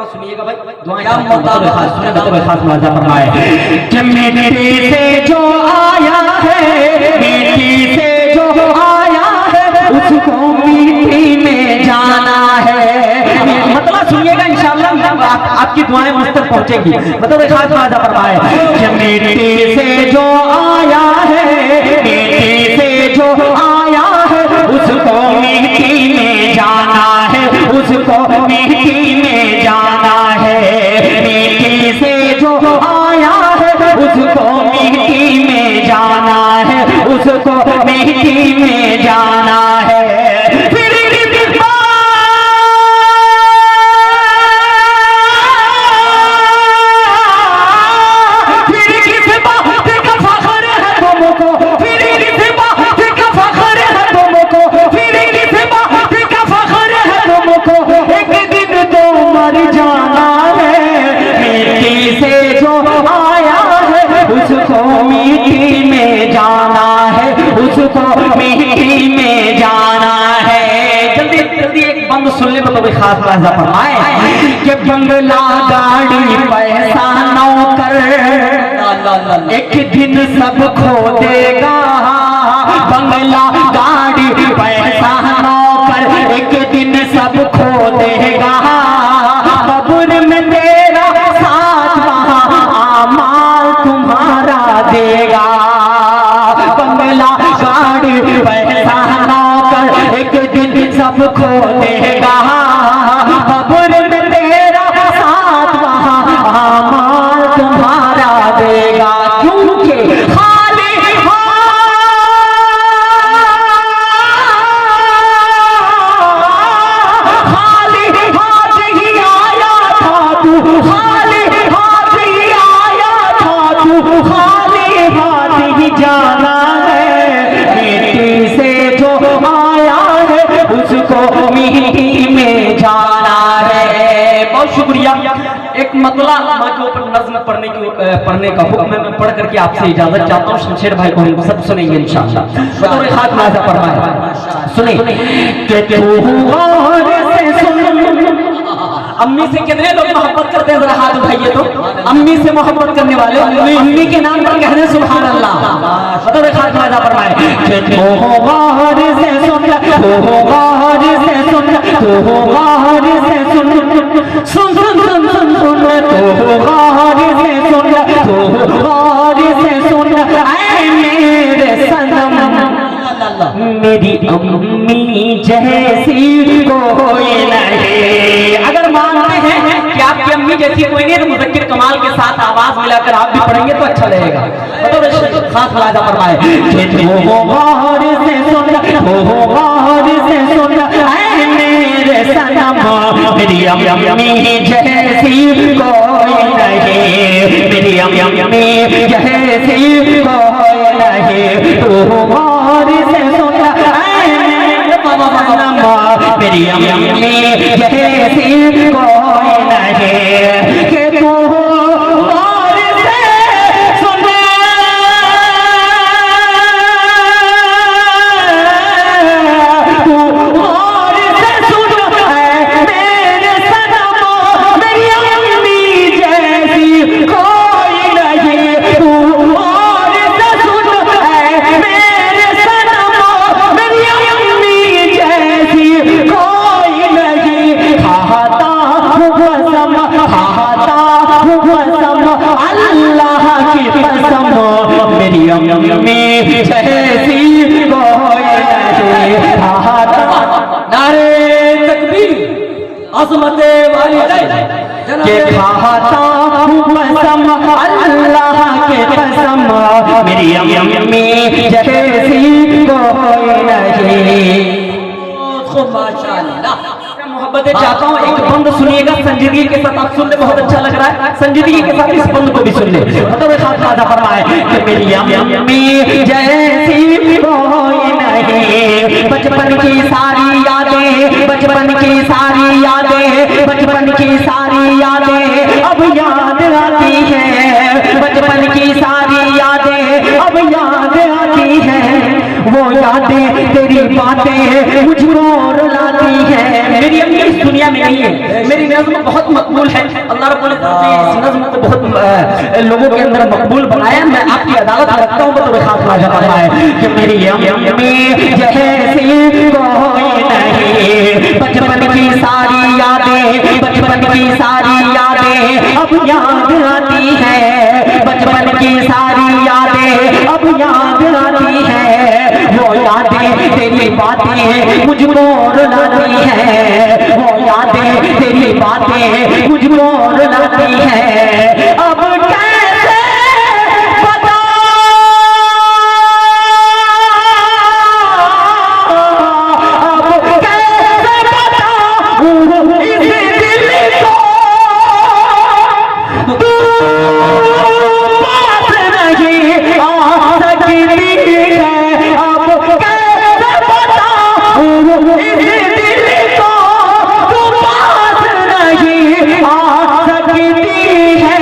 सुनिएगा भाई, दुआएं खास मुलाजा फरमाए कि मिट्टी से जो आया है, मिट्टी से जो आया है, उसको मिट्टी में जाना है। मतलब सुनिएगा इंशाअल्लाह आपकी दुआएं मुझ तक पहुंचेंगी। मतलब खास मुलाजा फरमाए कि मिट्टी से जो आया है, मिट्टी से जो आया है, उसको मिट्टी में जाना है, उसको मिट्टी में जाना है। मिट्टी से जो आया है, उसको मिट्टी में जाना है, उसको मिट्टी में जाना है। फिर किस बात का फख्र है तुमको, फिर किस बात का फख्र है तुमको, फिर किस बात का फख्र है तुमको, एक दिन तो मर जाना है। मिट्टी से जो आया है, उसको मिट्टी में जाना है, उसको मिट्टी में जाना है। जल्दी जल्दी एक बंद सुन ले, मतलब खास मुलाजा फरमाए कि बंगला गाड़ी पैसा नौकर एक दिन सब खो देगा। बंगला गाड़ी पैसा नौकर एक दिन सब खो देगा। कब्र में तेरा साथ वहां आमाल तुम्हारा देगा। बंगला गाड़ी पैसा नौकर एक दिन सब खो देगा। कब्र में तेरा साथ वहां आमाल तुम्हारा देगा। क्योंकि खाली हाथ ही आया था तू, खाली हाथ ही आया था तू, खाली हाथ ही जाना है। मिट्टी से जो आया है, उसको मिट्टी में जाना है। बहुत शुक्रिया। एक मतला माँ के ऊपर नज़्म पढ़ने का हुक्म मैं पढ़ करके आपसे इजाजत चाहता हूँ। शमशेर भाई को सब सुनेंगे इंशाअल्लाह। बतौर खास मुलाजा फरमाए, सुने कि तू गौर से सुन। अम्मी से कितने लोग मोहब्बत करते हैं, जरा हाथ उठाइए तो। अम्मी से मोहब्बत करने वाले अम्मी के नाम पर कहने सुभान अल्लाह। बतौर खास मुलाजा फरमाए कि तू गौर से सुन, तू गौर से सुन, तू गौर से सुन, सुन सुन सुन सुन सुन, तू गौर से सुन, तू गौर से सुन। ऐ मेरे सनम मेरी अम्मी जैसी कोई नहीं। अगर मानते हैं कि आपकी अम्मी जैसी कोई नहीं, तो मुज़क्किर कमाल के साथ आवाज मिलाकर आप भी पढ़ेंगे तो अच्छा लगेगा। तो खास मुलाजा फरमाए कि तू गौर से सुन, तू गौर से सुन। ऐ मेरे सनम मेरी अम्मी जैसी कोई नहीं, मेरी अम्मी जैसी कोई नहीं। तू गौर से सुन, मेरी अम्मी जैसी कोई नहीं। कि तू गौर से सुन, तू गौर से सुन। मेरे सनम मेरी अम्मी जैसी कोई नहीं। तू गौर से सुन, मेरे सनम मेरी अम्मी जैसी कोई नहीं। खाता हूँ कसम, खाता हूँ कसम अल्लाह की कसम, मेरी अम्मी जैसी कोई नहीं। नारे तकबीर अज़मते वालिदैन के खाता हूँ कसम अल्लाह के कसम, मेरी अम्मी जैसी कोई नहीं। माशाअल्लाह मोहब्बतें चाहता हूँ। एक बंद सुनिएगा संजीदगी के साथ, आप सुनने बहुत अच्छा लग रहा है। संजीदगी के साथ इस बंद को भी सुन ले। मतलब खास मुलाजा फरमाए कि मेरी अम्मी जैसी कोई नहीं। बचपन की सारी यादें, बचपन की सारी यादें, बचपन की सारी यादें अब याद आती हैं। बचपन की सारी यादें अब याद आती हैं। वो यादें तेरी बातें मुझको रुलाती हैं। मेरी अम्मी दुनिया में नहीं है। मेरी नज़्म बहुत मकबूल है, अल्लाह रब्बुल इज्जत ने इस नज़्म को बहुत लोगों के अंदर मकबूल बनाया। मैं आपकी अदालत में रखता हूँ बतौर खास राजा फरमाए कि मेरी अम्मी जैसी कोई नहीं, बचपन की सारी यादें, बचपन की सारी यादें अब याद आती है, बचपन की सारी यादें अब याद आती है, वो यादें तेरी बातें मुझको रुलाती है, वो यादें तेरी बातें मुझको रुलाती है। अब कैसे बता, अब कैसे बताऊं इस दिल को, तू पास नहीं आ सकती है। अब कैसे बताऊं इस दिल को, तू पास नहीं आ सकती है।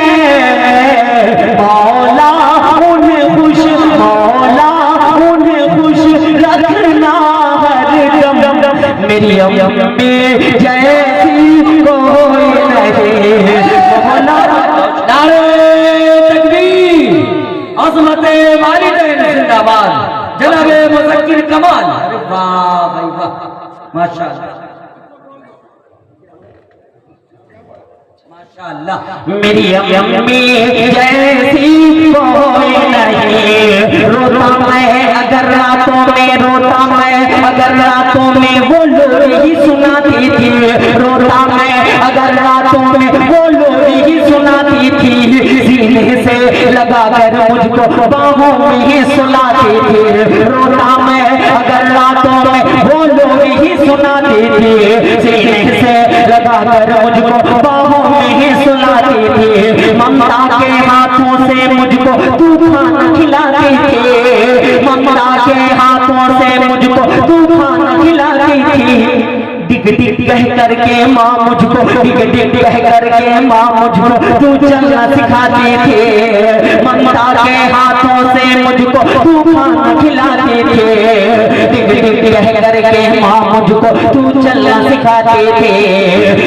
मौला उन्हें खुश, मौला उन्हें खुश रखना हर दम, मेरी अम्मी जैसी कोई नहीं। मौला नारे तकबीर, अज़मते वालिदैन जिंदाबाद, जनाबे मुज़क्किर कमाल। अरे वाह भाई वाह, माशाअल्लाह माशाअल्लाह। मेरी अम्मी जैसी कोई नहीं, रोता मैं अगर रातों में, रोता मैं अगर रातों में वो लोरी सुनाती थी, रोता मैं अगर रातों में वो लोरी सुनाती थी, सीने से लगा कर मुझको बाहों में ही सुलाती थी, रोता मैं अगर रातों में वो लोरी सुनाती थी, सीने से लगा कर मुझको बाहों में ही सुलाती थी। ममता के हाथों से मुझको तूफान खिलाती थी, ममता के हाथों से मुझको तूफान खिलाती थी। डिग डिग कह करके माँ मुझको, डिग डिग कह करके माँ मुझको तू चलना सिखाती थी, ममता के हाथों से मुझको तूफान खिलाती थी। डिग डिग कह करके माँ मुझको तू चलना सिखाती थी,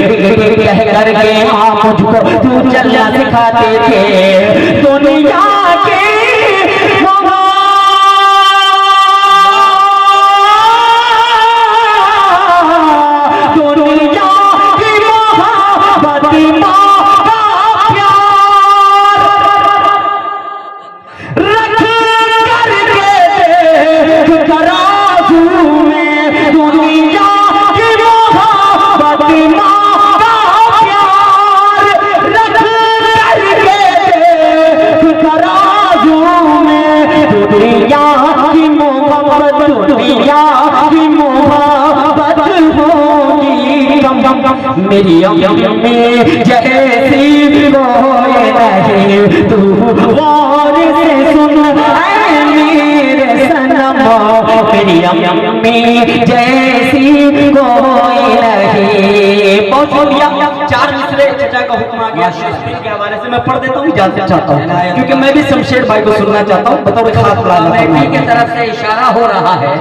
डिग डिग कह करके माँ मुझको तू चलना सिखाती थी। दुनिया के मेरी अम्मी जैसी कोई नहीं, तू गौर से सुन ऐ मेरे सनम, मेरी अम्मी जैसी कोई नहीं। बहुत शुक्रिया। 4 मिसरे चचा का हुक्म आ गया के हवाले से मैं पढ़ देता हूँ, जानना चाहता हूँ क्योंकि मैं भी शमशेर भाई को सुनना चाहता हूँ। बतौर खास कमेटी की तरफ से इशारा हो रहा है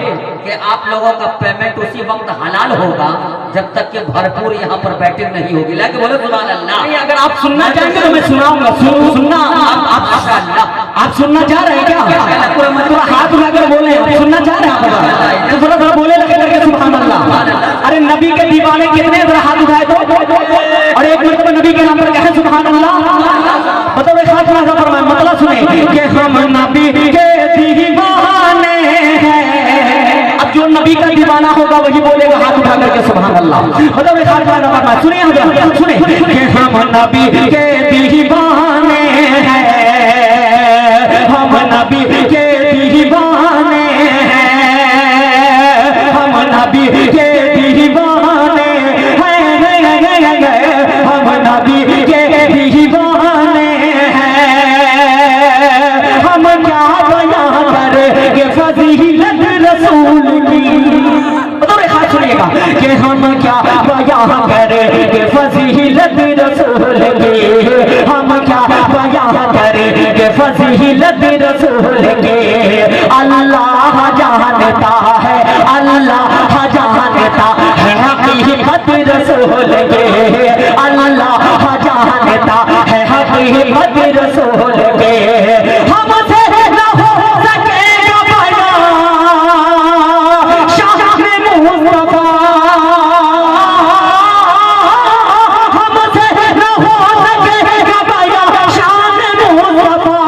कि आप लोगों का पेमेंट उसी वक्त हलाल होगा जब तक कि भरपूर यहाँ पर बैठक नहीं होगी। लेकिन बोले सुभान अल्लाह। नहीं, अगर आप सुनना चाहेंगे तो मैं सुनाऊंगा। सुनना आप सुनना चाह रहे हैं क्या? पूरा हाथ उठाकर बोले, सुनना चाह रहे हैं? तो थोड़ा थोड़ा बोले लगे करके सुभान अल्लाह। अरे नबी के दीवाने कितने जरा हाथ उठाए तो, और एक मिनट में नबी के नाम पर कहे सुभान अल्लाह। बताओ एक हाथ उठा फरमाए, मतलब सुने कि हम नबी के दीवाने हैं। अब जो नबी का दीवाना होगा वही बोलेगा हाथ उठा करके सुभान अल्लाह। मतलब एक हाथ उठा फरमाए, सुनिए सुने कि हम नबी के दीवाने हैं, हम नबी के दीवाने हैं, हम नबी के दीवाने हैं, हम नबी के दीवाने हैं। हम क्या बयां करेंगे फजीलत रसूल की। तो एक हाथ सुनिएगा कि हम क्या बयां करेंगे फजीलत रसूल की, हम रसूल के, अल्लाह जानता है हकीकत रसूल के। हमसे न हो सकेगा बयां शान मुस्तफा, हमसे न हो सकेगा बयां शान मुस्तफा।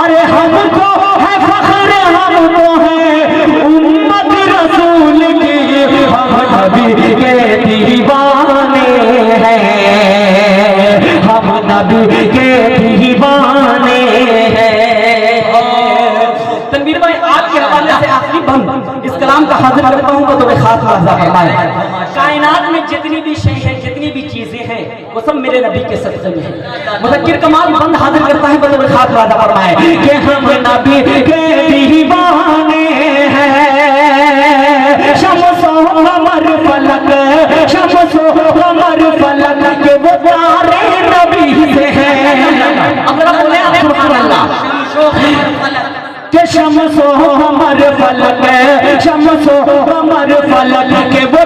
अरे हमको है फख्र, हमको है उम्मत रसूल की, हम नबी के दीवाने हैं, हम नबी के दीवाने हैं। तनवीर भाई, आपके हवाले से आखिरी बंद इस कलाम का हाजिर करता हूँ तो खास वाज़ा फरमाए। कायनात में जितनी भी शय है, जितनी भी चीजें हैं, वो सब मेरे नबी के सदक़े में है। मुज़क्किर कमाल बंद हाजिर करता है तो खास वाज़ा फरमाए कि हम नबी के दीवाने हैं। शम्सो कमर फलक, शम्सो कमर फलक के वो तारे नबी से हैं। अब जरा बोले आप सुभान अल्लाह। कि शम्सो कमर फलक, शम्सो कमर फलक के वो